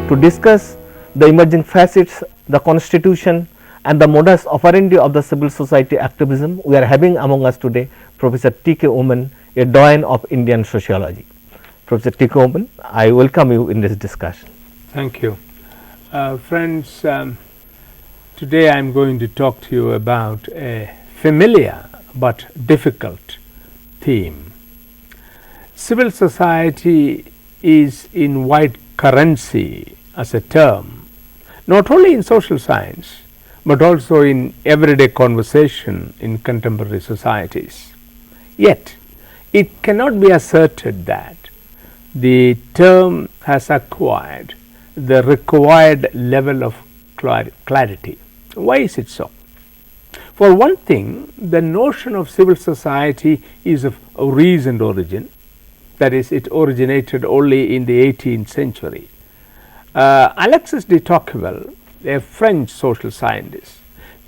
to discuss the emerging facets, the constitution and the modus operandi of the civil society activism. We are having among us today Professor T.K. Oman, a doyen of Indian sociology. Professor T.K. Oman, I welcome you in this discussion. Thank you. Friends, today I am going to talk to you about a familiar but difficult theme. Civil society is in wide currency as a term, not only in social science, but also in everyday conversation in contemporary societies. Yet, it cannot be asserted that the term has acquired the required level of clarity. Why is it so? For one thing, the notion of civil society is of a recent origin, that is, it originated only in the 18th century. Alexis de Tocqueville, a French social scientist,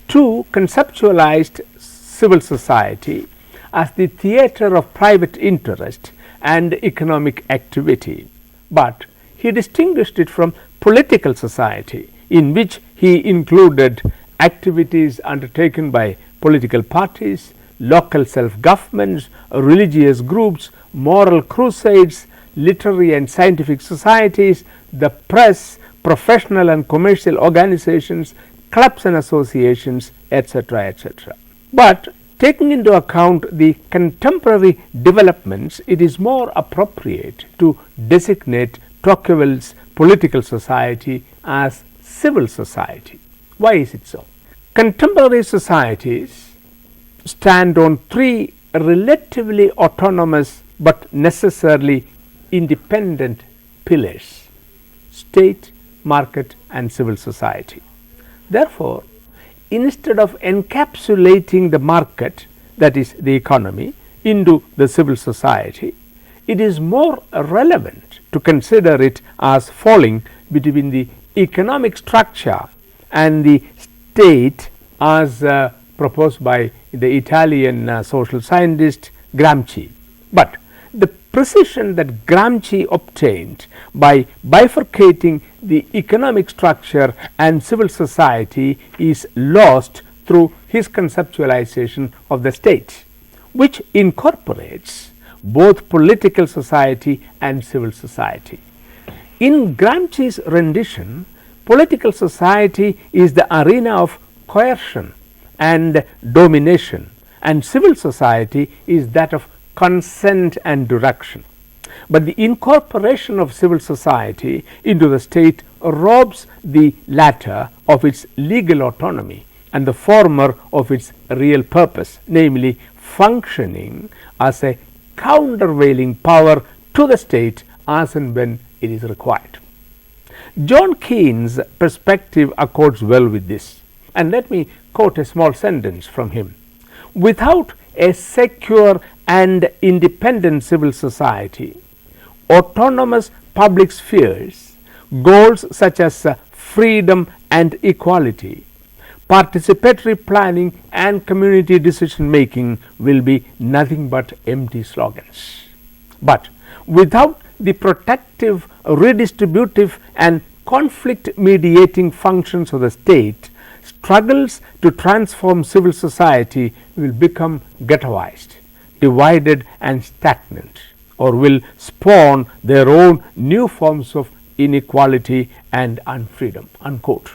too conceptualized civil society as the theater of private interest and economic activity, but he distinguished it from political society, in which he included activities undertaken by political parties, local self-governments, religious groups, moral crusades, literary and scientific societies, the press, professional and commercial organizations, clubs and associations, etc., etc. But taking into account the contemporary developments, it is more appropriate to designate Tocqueville's political society as civil society. Why is it so? Contemporary societies stand on three relatively autonomous but necessarily independent pillars: state, market and civil society. Therefore, instead of encapsulating the market, that is the economy, into the civil society, it is more relevant to consider it as falling between the economic structure and the state as proposed by the Italian social scientist Gramsci. But the precision that Gramsci obtained by bifurcating the economic structure and civil society is lost through his conceptualization of the state, which incorporates both political society and civil society. In Gramsci's rendition, political society is the arena of coercion and domination, and civil society is that of consent and direction. But the incorporation of civil society into the state robs the latter of its legal autonomy and the former of its real purpose, namely functioning as a countervailing power to the state as and when it is required. John Keynes' perspective accords well with this, and let me quote a small sentence from him. Without a secure and independent civil society, autonomous public spheres, goals such as freedom and equality, participatory planning and community decision making will be nothing but empty slogans. But without the protective, redistributive and conflict mediating functions of the state, struggles to transform civil society will become ghettoized, divided and stagnant, or will spawn their own new forms of inequality and unfreedom, unquote.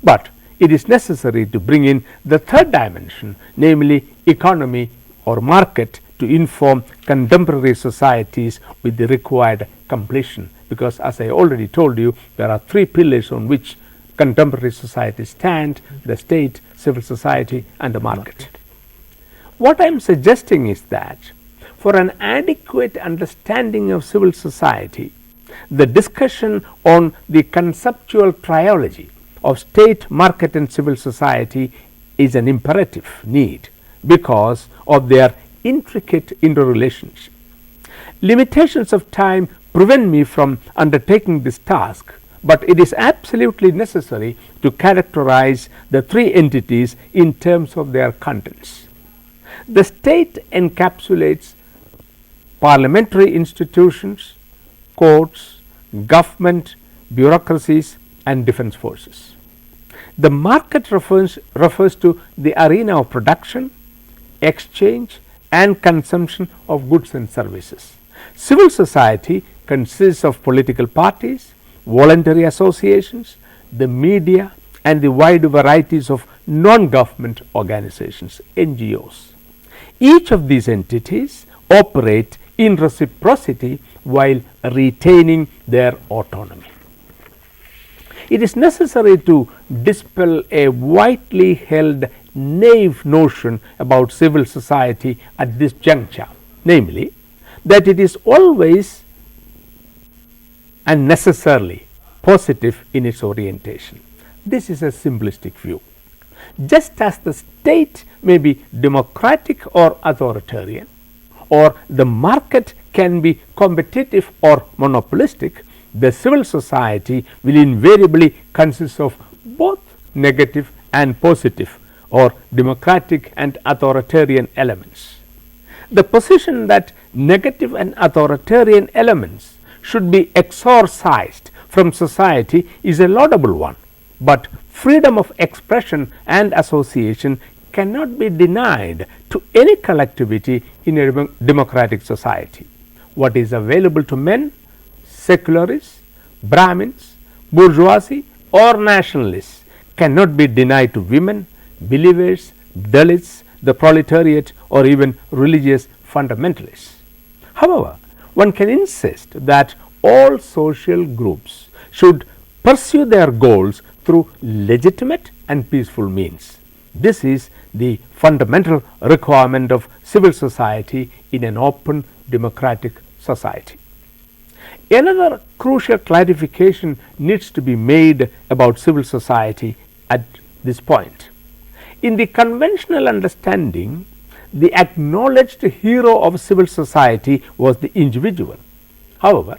But it is necessary to bring in the third dimension, namely economy or market, to inform contemporary societies with the required completion, because as I already told you, there are three pillars on which contemporary societies stand: the state, civil society and the market. What I am suggesting is that for an adequate understanding of civil society, the discussion on the conceptual triology of state, market and civil society is an imperative need because of their intricate interrelationship. Limitations of time prevent me from undertaking this task, but it is absolutely necessary to characterize the three entities in terms of their contents. The state encapsulates parliamentary institutions, courts, government, bureaucracies and defense forces. The market refers to the arena of production, exchange and consumption of goods and services. Civil society consists of political parties, voluntary associations, the media and the wide varieties of non-government organizations, NGOs. Each of these entities operate in reciprocity while retaining their autonomy. It is necessary to dispel a widely held naive notion about civil society at this juncture, namely that it is always and necessarily positive in its orientation. This is a simplistic view. Just as the state may be democratic or authoritarian, or the market can be competitive or monopolistic, the civil society will invariably consist of both negative and positive or democratic and authoritarian elements. The position that negative and authoritarian elements should be exorcised from society is a laudable one, but freedom of expression and association cannot be denied to any collectivity in a democratic society. What is available to men, secularists, Brahmins, bourgeoisie or nationalists cannot be denied to women, believers, Dalits, the proletariat or even religious fundamentalists. However, one can insist that all social groups should pursue their goals through legitimate and peaceful means. This is the fundamental requirement of civil society in an open democratic society. Another crucial clarification needs to be made about civil society at this point. In the conventional understanding, the acknowledged hero of civil society was the individual. However,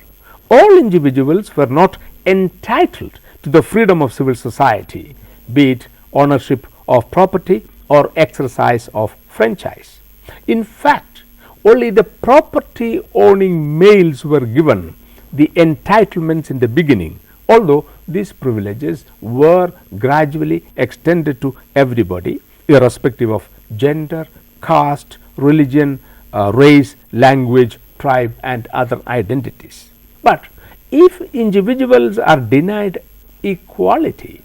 all individuals were not entitled to the freedom of civil society, be it ownership of property or exercise of franchise. In fact, only the property owning males were given the entitlements in the beginning, although these privileges were gradually extended to everybody irrespective of gender, caste, religion, race, language, tribe and other identities. But if individuals are denied equality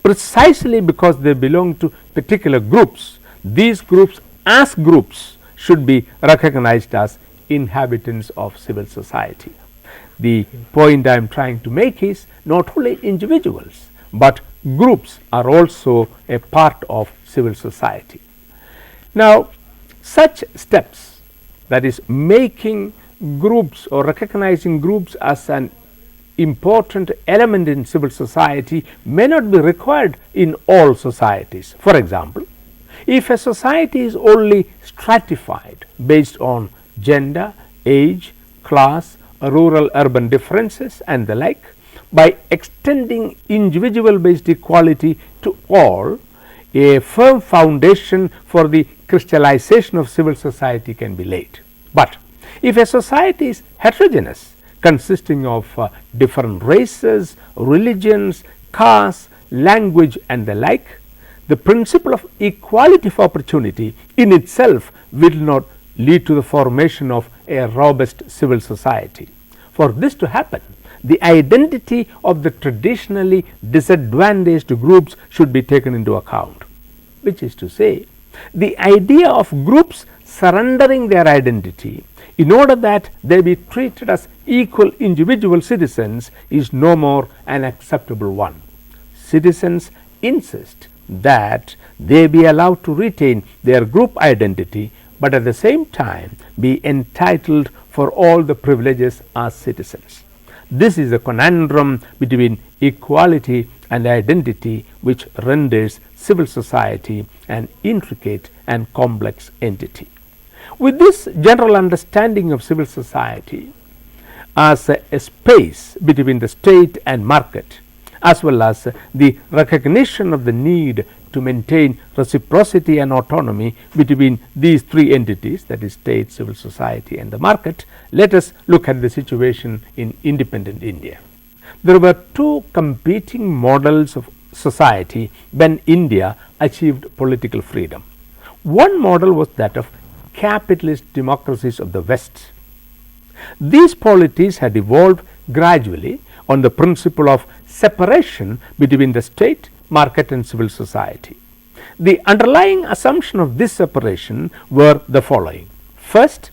precisely because they belong to particular groups, these groups as groups should be recognized as inhabitants of civil society. The point I am trying to make is not only individuals, but groups are also a part of civil society. Now, such steps, that is making groups or recognizing groups as an important element in civil society, may not be required in all societies. For example, if a society is only stratified based on gender, age, class, rural urban differences and the like, by extending individual based equality to all, a firm foundation for the crystallization of civil society can be laid. But if a society is heterogeneous, consisting of different races, religions, castes, language and the like, the principle of equality of opportunity in itself will not lead to the formation of a robust civil society. For this to happen, the identity of the traditionally disadvantaged groups should be taken into account, which is to say, the idea of groups surrendering their identity in order that they be treated as equal individual citizens is no more an acceptable one. Citizens insist that they be allowed to retain their group identity, but at the same time be entitled for all the privileges as citizens. This is a conundrum between equality and identity which renders civil society an intricate and complex entity. With this general understanding of civil society as a space between the state and market, as well as the recognition of the need to maintain reciprocity and autonomy between these three entities, that is state, civil society and the market, let us look at the situation in independent India. There were two competing models of society when India achieved political freedom. One model was that of capitalist democracies of the West. These polities had evolved gradually on the principle of separation between the state, market and civil society. The underlying assumption of this separation were the following. First,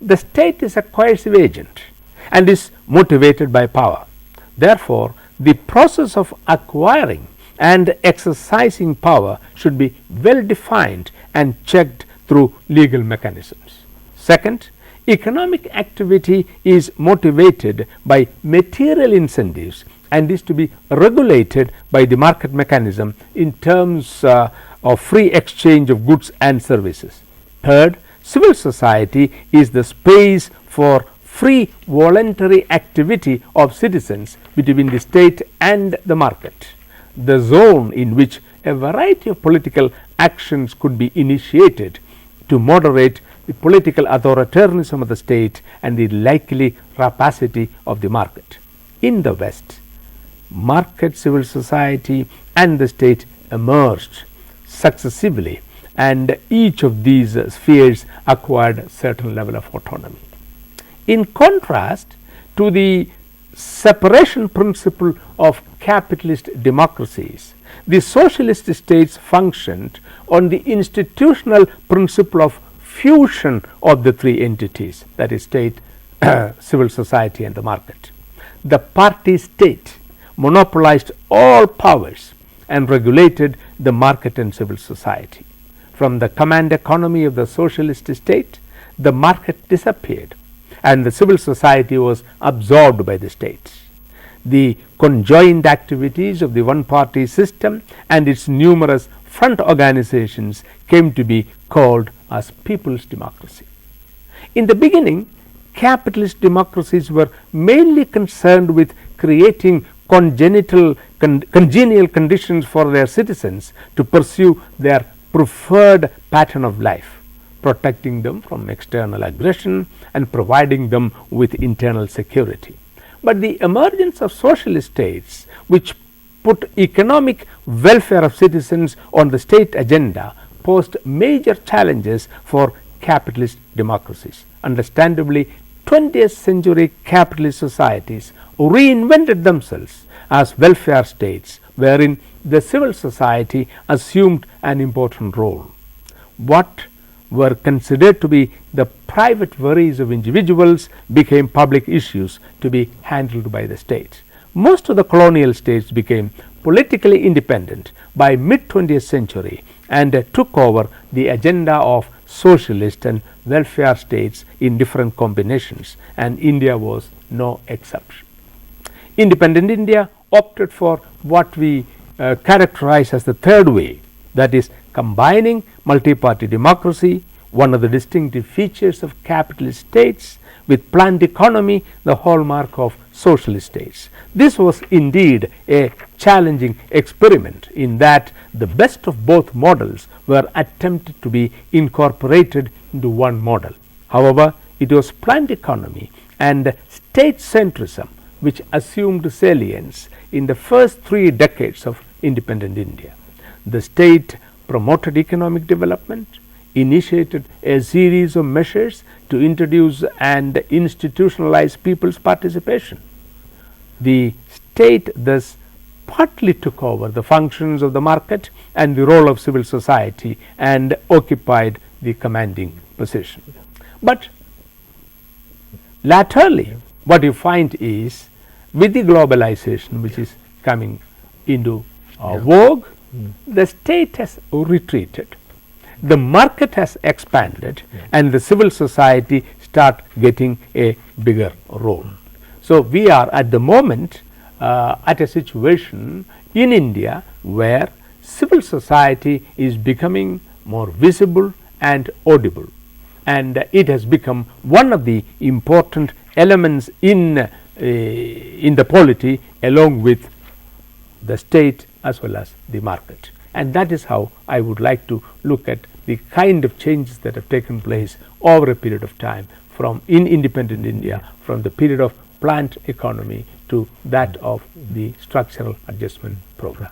the state is a coercive agent and is motivated by power. Therefore, the process of acquiring and exercising power should be well defined and checked through legal mechanisms. Second, economic activity is motivated by material incentives and is to be regulated by the market mechanism in terms of free exchange of goods and services. Third, civil society is the space for free voluntary activity of citizens between the state and the market, the zone in which a variety of political actions could be initiated to moderate the political authoritarianism of the state and the likely rapacity of the market. In the West, market, civil society and the state emerged successively, and each of these spheres acquired a certain level of autonomy. In contrast to the separation principle of capitalist democracies, the socialist states functioned on the institutional principle of fusion of the three entities, that is state, civil society and the market. The party state monopolized all powers and regulated the market and civil society. From the command economy of the socialist state, the market disappeared and the civil society was absorbed by the state. The conjoined activities of the one party system and its numerous front organizations came to be called as people's democracy. In the beginning, capitalist democracies were mainly concerned with creating congenial conditions for their citizens to pursue their preferred pattern of life, protecting them from external aggression and providing them with internal security. But the emergence of socialist states, which put economic welfare of citizens on the state agenda, posed major challenges for capitalist democracies. Understandably, 20th century capitalist societies reinvented themselves as welfare states, wherein the civil society assumed an important role. What were considered to be the private worries of individuals became public issues to be handled by the state. Most of the colonial states became politically independent by mid-20th century and took over the agenda of socialist and welfare states in different combinations, and India was no exception. Independent India opted for what we characterize as the third way, that is combining multi-party democracy, one of the distinctive features of capitalist states, with planned economy, the hallmark of socialist states. This was indeed a challenging experiment in that the best of both models were attempted to be incorporated into one model. However, it was planned economy and state centrism which assumed salience in the first 3 decades of independent India. The state promoted economic development, initiated a series of measures to introduce and institutionalize people's participation. The state thus partly took over the functions of the market and the role of civil society and occupied the commanding position. But laterally, what you find is, with the globalization which is coming into vogue, the state has retreated, the market has expanded, and the civil society start getting a bigger role. So we are at the moment at a situation in India where civil society is becoming more visible and audible, and it has become one of the important elements in the polity, along with the state as well as the market. And that is how I would like to look at the kind of changes that have taken place over a period of time from in independent India, from the period of planned economy to that of the structural adjustment program.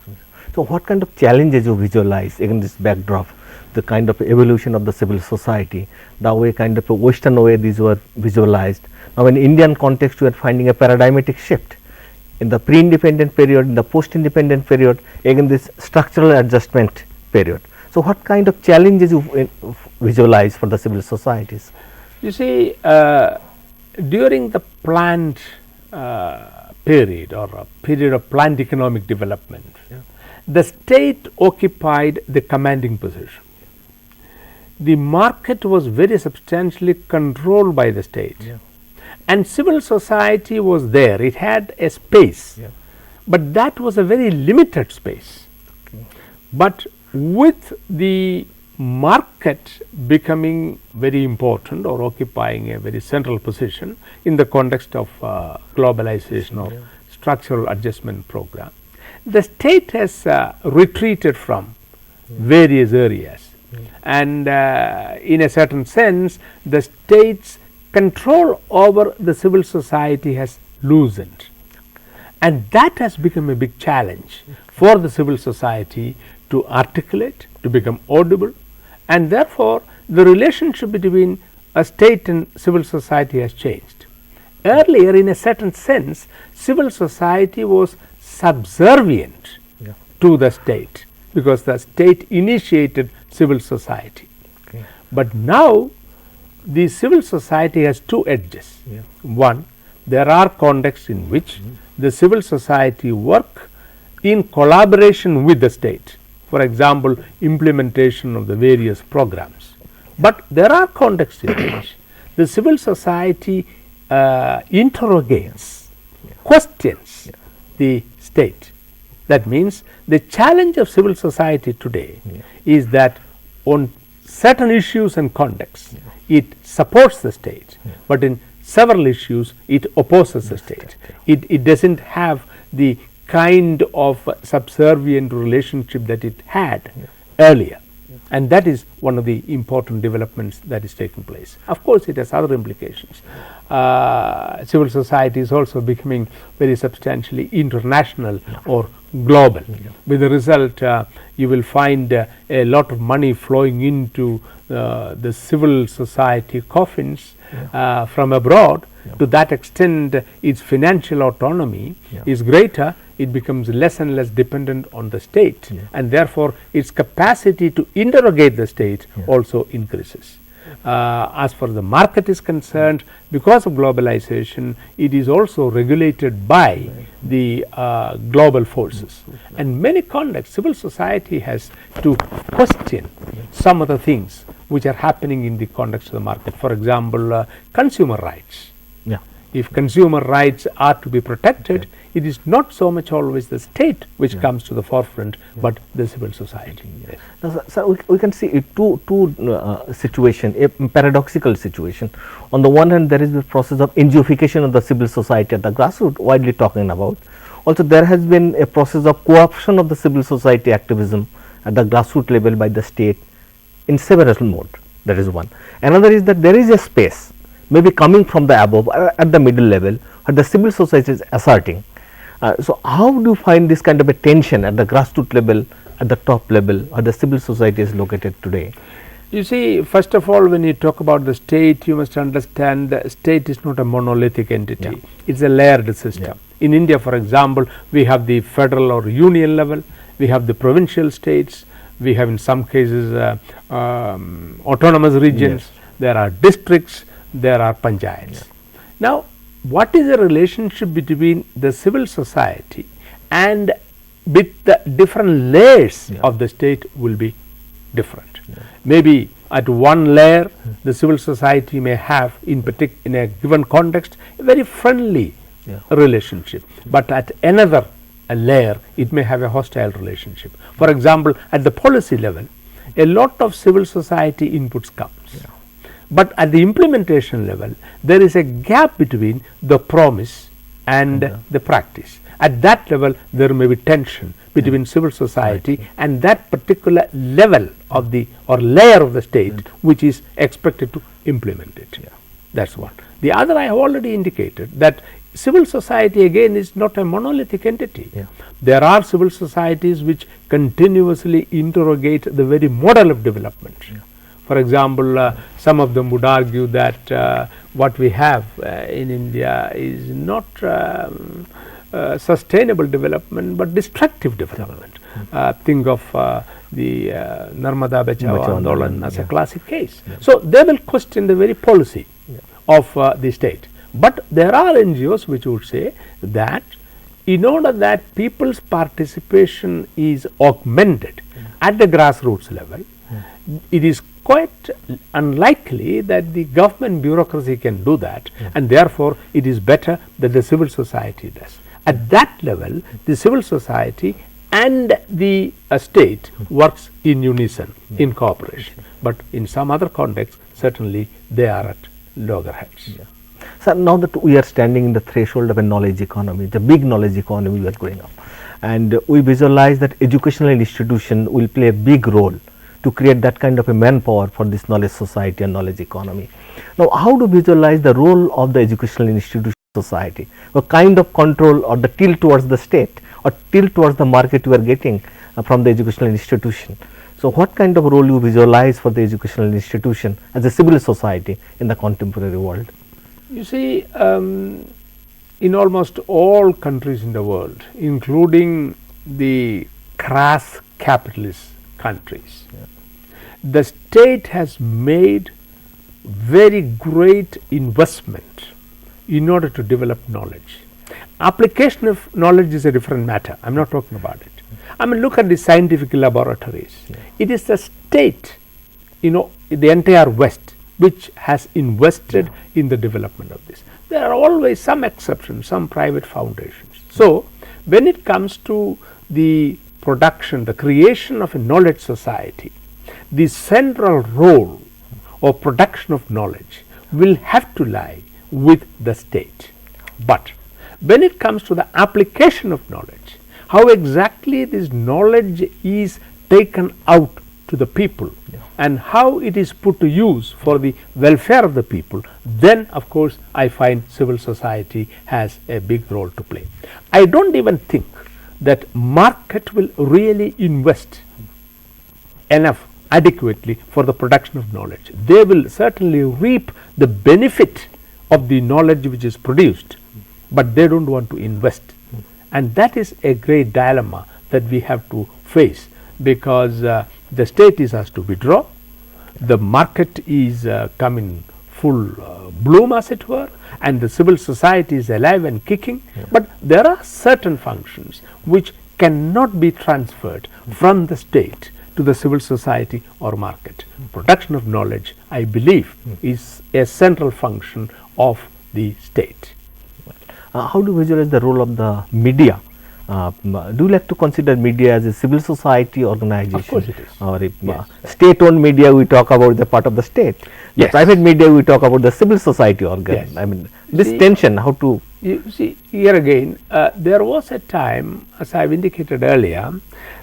So what kind of challenges you visualize against this backdrop, the kind of evolution of the civil society, the way kind of a Western way these were visualized. Now in Indian context we are finding a paradigmatic shift in the pre-independent period, in the post-independent period, again this structural adjustment period. So what kind of challenges you visualize for the civil societies? You see, during the planned period or a period of planned economic development, the state occupied the commanding position. The market was very substantially controlled by the state, and civil society was there. It had a space, but that was a very limited space. But with the market becoming very important or occupying a very central position in the context of globalization or structural adjustment program, the state has retreated from various areas, and in a certain sense the state's control over the civil society has loosened, and that has become a big challenge for the civil society to articulate, to become audible, and therefore the relationship between a state and civil society has changed. Earlier, in a certain sense, civil society was subservient to the state because the state initiated civil society. But now the civil society has two edges. One, there are contexts in which the civil society work in collaboration with the state, for example implementation of the various programs. But there are contexts in which the civil society interrogates, questions the state. That means the challenge of civil society today is that on certain issues and contexts it supports the state, but in several issues it opposes the state. It does not have the kind of subservient relationship that it had earlier, and that is one of the important developments that is taking place. Of course, it has other implications. Civil society is also becoming very substantially international or global. With the result, you will find a lot of money flowing into the civil society coffins from abroad. To that extent, its financial autonomy is greater. It becomes less and less dependent on the state, and therefore its capacity to interrogate the state also increases. As far as the market is concerned, because of globalization, it is also regulated by the global forces. And many contexts, civil society has to question some of the things which are happening in the context of the market. For example, consumer rights. If consumer rights are to be protected, it is not so much always the state which comes to the forefront, but the civil society. Now, sir, we can see two situation, a paradoxical situation. On the one hand, there is the process of NGOification of the civil society at the grassroots, widely talking about. Also, there has been a process of co-option of the civil society activism at the grassroots level by the state in several modes. That is one. Another is that there is a space, maybe coming from the above at the middle level, where the civil society is asserting. So how do you find this kind of a tension at the grassroots level, at the top level, where the civil society is located today? You see, first of all, when you talk about the state, you must understand the state is not a monolithic entity. It is a layered system. In India, for example, we have the federal or union level, we have the provincial states, we have in some cases autonomous regions, there are districts, there are panchayats. Now, what is the relationship between the civil society and with the different layers of the state will be different. Maybe at one layer the civil society may have in a given context a very friendly relationship, but at another layer it may have a hostile relationship. For example, at the policy level a lot of civil society inputs comes. But at the implementation level, there is a gap between the promise and the practice. At that level, there may be tension between civil society and that particular level of the or layer of the state which is expected to implement it. That's one. The other I have already indicated that civil society again is not a monolithic entity. Yeah. There are civil societies which continuously interrogate the very model of development. Yeah. For example, some of them would argue that what we have in India is not sustainable development but destructive development. Think of the Narmada Bachao Andolan as a classic case. So they will question the very policy of the state. But there are NGOs which would say that in order that people's participation is augmented at the grassroots level, it is quite unlikely that the government bureaucracy can do that, and therefore it is better that the civil society does. At that level, the civil society and the state works in unison, in cooperation. But in some other contexts, certainly they are at loggerheads. Yeah. So now that we are standing in the threshold of a knowledge economy, the big knowledge economy we are going up, and we visualize that educational institution will play a big role to create that kind of a manpower for this knowledge society and knowledge economy. Now, how to visualize the role of the educational institution society? What kind of control or the tilt towards the state or tilt towards the market you are getting from the educational institution? So, what kind of role you visualize for the educational institution as a civil society in the contemporary world? You see, in almost all countries in the world, including the crass capitalist countries, the state has made very great investment in order to develop knowledge. Application of knowledge is a different matter. I am not talking about it. I mean, look at the scientific laboratories. It is the state, the entire West, which has invested in the development of this. There are always some exceptions, some private foundations. So, when it comes to the production, the creation of a knowledge society, the central role of production of knowledge will have to lie with the state. But when it comes to the application of knowledge, how exactly this knowledge is taken out to the people and how it is put to use for the welfare of the people, then of course I find civil society has a big role to play. I don't even think that market will really invest enough adequately for the production of knowledge. They will certainly reap the benefit of the knowledge which is produced, but they don't want to invest. And that is a great dilemma that we have to face, because the state is asked to withdraw, the market is coming full bloom as it were, and the civil society is alive and kicking, but there are certain functions which cannot be transferred from the state to the civil society or market. Production of knowledge, I believe, is a central function of the state. How do you visualize the role of the media? Do you like to consider media as a civil society organization? Of course it is. Or state-owned media, we talk about the part of the state. The private media, we talk about the civil society organ. I mean, this tension, how to... You see, here again, there was a time, as I have indicated earlier,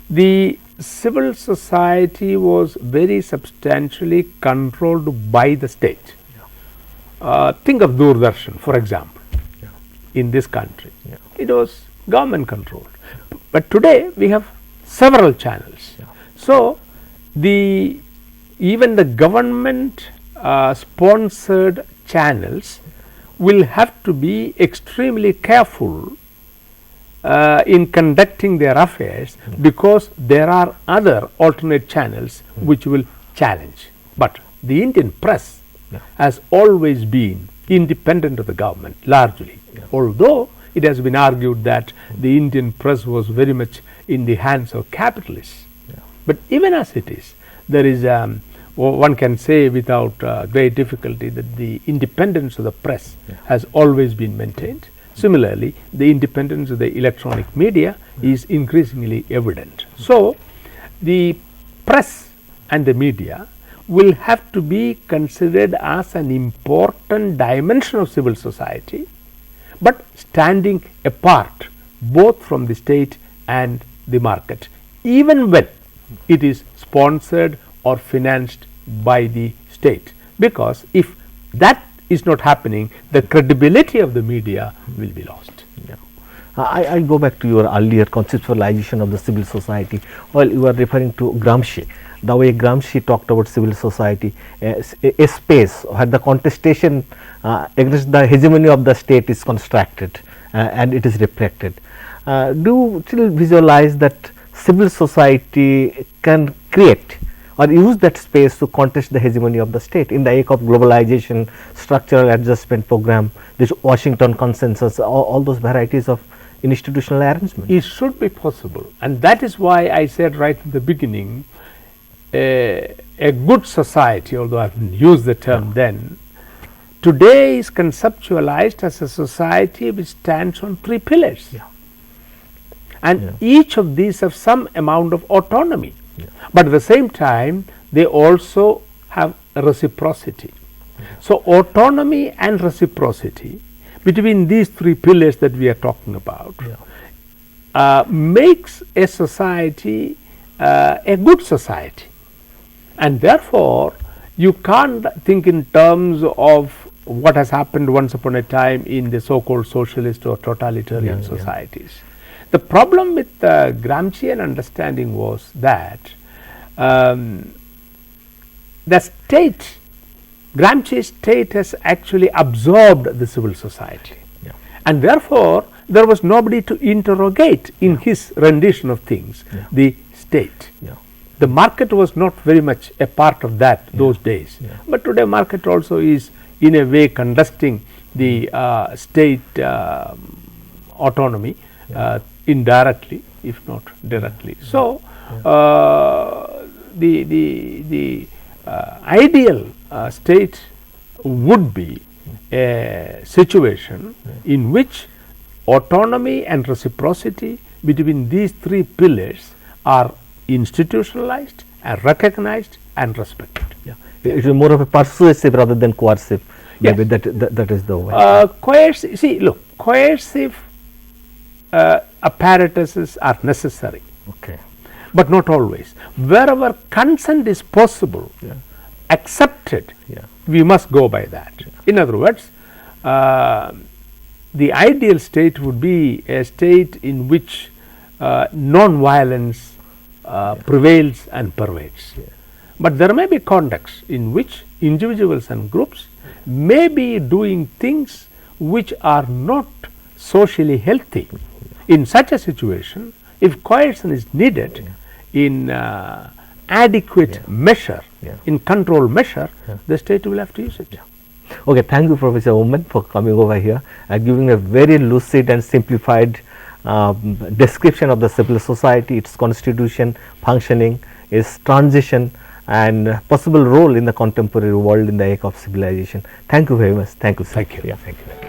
the civil society was very substantially controlled by the state. Think of Doordarshan, for example. In this country, it was government controlled, but today we have several channels. So, even the government sponsored channels will have to be extremely careful in conducting their affairs, because there are other alternate channels which will challenge. But the Indian press has always been independent of the government largely, although it has been argued that the Indian press was very much in the hands of capitalists. But even as it is, there is one can say without great difficulty that the independence of the press has always been maintained. Similarly, the independence of the electronic media is increasingly evident. So, the press and the media will have to be considered as an important dimension of civil society, but standing apart both from the state and the market, even when it is sponsored or financed by the state. Because if that is not happening, the credibility of the media will be lost. Yeah. I go back to your earlier conceptualization of the civil society. Well, you are referring to Gramsci, the way Gramsci talked about civil society, a space where the contestation against the hegemony of the state is constructed and it is reflected. Do you still visualize that civil society can create or use that space to contest the hegemony of the state in the wake of globalization, structural adjustment program, this Washington consensus, all those varieties of institutional arrangement? It should be possible, and that is why I said right in the beginning, a good society, although I haven't used the term then, today is conceptualized as a society which stands on 3 pillars. And each of these have some amount of autonomy, but at the same time they also have reciprocity. So autonomy and reciprocity between these 3 pillars that we are talking about makes a society a good society, and therefore you can't think in terms of what has happened once upon a time in the so-called socialist or totalitarian societies. The problem with the Gramscian understanding was that the state, Gramsci's state has actually absorbed the civil society, and therefore there was nobody to interrogate in his rendition of things, the state. The market was not very much a part of that those days, but today market also is in a way contesting the state autonomy indirectly, if not directly. So the ideal state would be a situation in which autonomy and reciprocity between these 3 pillars are institutionalized and recognized and respected. It is more of a persuasive rather than coercive. Maybe that is the way. Coercive, see, look, coercive apparatuses are necessary, but not always. Wherever consent is possible, accepted, we must go by that. In other words, the ideal state would be a state in which non-violence prevails and pervades. But there may be contexts in which individuals and groups may be doing things which are not socially healthy. In such a situation, if coercion is needed in adequate measure, in control measure, the state will have to use it. Okay, thank you, Professor Oman, for coming over here and giving a very lucid and simplified description of the civil society, its constitution, functioning, its transition and possible role in the contemporary world in the age of civilization. Thank you very much. Thank you, sir. Thank you.